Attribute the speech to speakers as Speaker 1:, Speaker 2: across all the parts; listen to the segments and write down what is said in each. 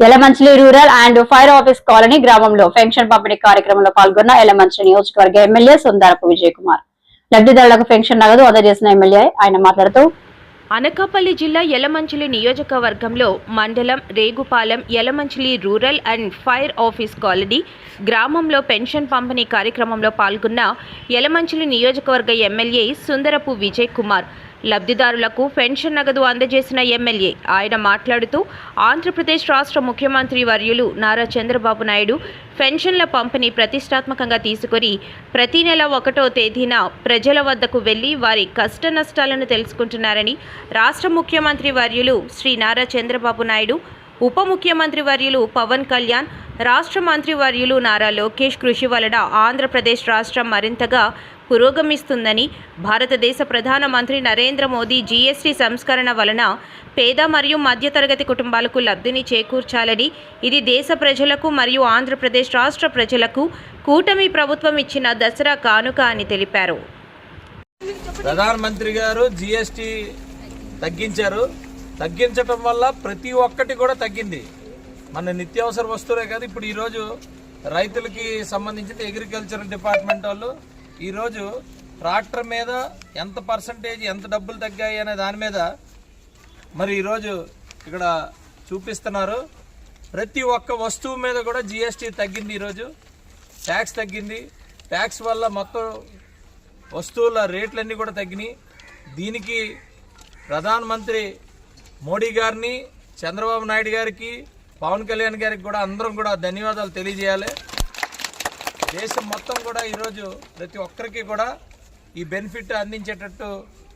Speaker 1: Yalamanchili rural and fire office colony గ్రామంలో pension పంపిణీ కార్యక్రమంలో పాల్గొన్న యలమంచిలి నియోజకవర్గ ఎమ్మెల్యే సుందరపు విజయ్ కుమార్ లబ్ధిదారులకు పెన్షన్ నగదు అందజేసిన ఎమ్మెల్యే ఆయన మాట్లాడుతూ
Speaker 2: అనకాపల్లి జిల్లా యలమంచిలి నియోజకవర్గంలో మండలం Regupalem Yalamanchili rural and fire office colony గ్రామంలో పెన్షన్ పంపిణీ కార్యక్రమంలో పాల్గొన్న యలమంచిలి నియోజకవర్గ ఎమ్మెల్యే సుందరపు విజయ్ కుమార్ లబ్ధిదారులకు పెన్షన్ నగదు అందజేసిన ఎమ్మెల్యే ఆయన మాట్లాడుతూ ఆంధ్రప్రదేశ్ రాష్ట్ర ముఖ్యమంత్రి వర్యులు నారా చంద్రబాబు నాయుడు పెన్షన్ల పంపిణీ ప్రతిష్టాత్మకంగా తీసుకొని ప్రతి నెల 1వ తేదీన ప్రజల వద్దకు వెళ్లి వారి కష్ట నష్టాలను తెలుసుకుంటున్నారని రాష్ట్ర ముఖ్యమంత్రి వర్యులు శ్రీ నారా చంద్రబాబు నాయుడు ఉప ముఖ్యమంత్రి వర్యులు పవన్ కళ్యాణ్ రాష్ట్ర మంత్రి వర్యులు నారా లోకేష్ కృషి వలన ఆంధ్రప్రదేశ్ రాష్ట్రం మరింతగా పురోగమిస్తుందని భారతదేశ ప్రధాన మంత్రి నరేంద్ర మోదీ జీఎస్టీ సంస్కరణ వలన పేద మరియు మధ్యతరగతి కుటుంబాలకు లబ్ధిని చేకూర్చాలని ఇది దేశ ప్రజలకు మరియు ఆంధ్రప్రదేశ్ రాష్ట్ర ప్రజలకు కూటమి ప్రభుత్వం ఇచ్చిన దసరా కానుక అని తెలిపారు.
Speaker 3: ప్రధానమంత్రి గారు జీఎస్టీ తగ్గించడం వల్ల ప్రతి ఒక్కటి కూడా తగ్గింది. మన నిత్యావసర వస్తువులే కాదు, ఇప్పుడు ఈరోజు రైతులకి సంబంధించిన అగ్రికల్చర్ డిపార్ట్మెంట్ వాళ్ళు ఈరోజు ట్రాక్టర్ మీద ఎంత పర్సంటేజ్ ఎంత డబ్బులు తగ్గాయి అనే దాని మీద మరి ఈరోజు ఇక్కడ చూపిస్తున్నారు. ప్రతి ఒక్క వస్తువు మీద కూడా జీఎస్టీ తగ్గింది. ఈరోజు ట్యాక్స్ తగ్గింది. ట్యాక్స్ వల్ల మొత్తం వస్తువుల రేట్లన్నీ కూడా తగ్గినాయి. దీనికి ప్రధానమంత్రి మోడీ గారిని, చంద్రబాబు నాయుడు గారికి, పవన్ కళ్యాణ్ గారికి కూడా అందరం కూడా ధన్యవాదాలు తెలియజేయాలి. దేశం మొత్తం కూడా ఈరోజు ప్రతి ఒక్కరికి కూడా ఈ బెనిఫిట్ అందించేటట్టు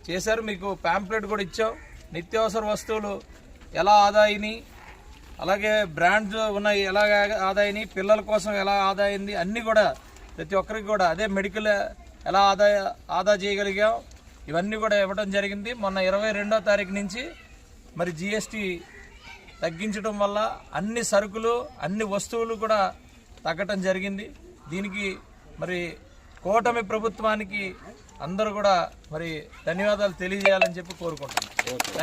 Speaker 3: చేశారు. మీకు ప్యాంప్లెట్ కూడా ఇచ్చాం. నిత్యావసర వస్తువులు ఎలా ఆదా అయినాయి, అలాగే బ్రాండ్స్ ఉన్నాయి ఎలా ఆదా అయినాయి, పిల్లల కోసం ఎలా ఆదా అయింది అన్నీ కూడా ప్రతి ఒక్కరికి కూడా, అదే మెడికల్ ఎలా ఆదా చేయగలిగాం ఇవన్నీ కూడా ఇవ్వడం జరిగింది. మొన్న 22వ తారీఖు నుంచి మరి జీఎస్టీ తగ్గించడం వల్ల అన్ని సరుకులు అన్ని వస్తువులు కూడా తగ్గటం జరిగింది. దీనికి మరి కూటమి ప్రభుత్వానికి అందరూ కూడా మరి ధన్యవాదాలు తెలియజేయాలని చెప్పి కోరుకుంటున్నాను.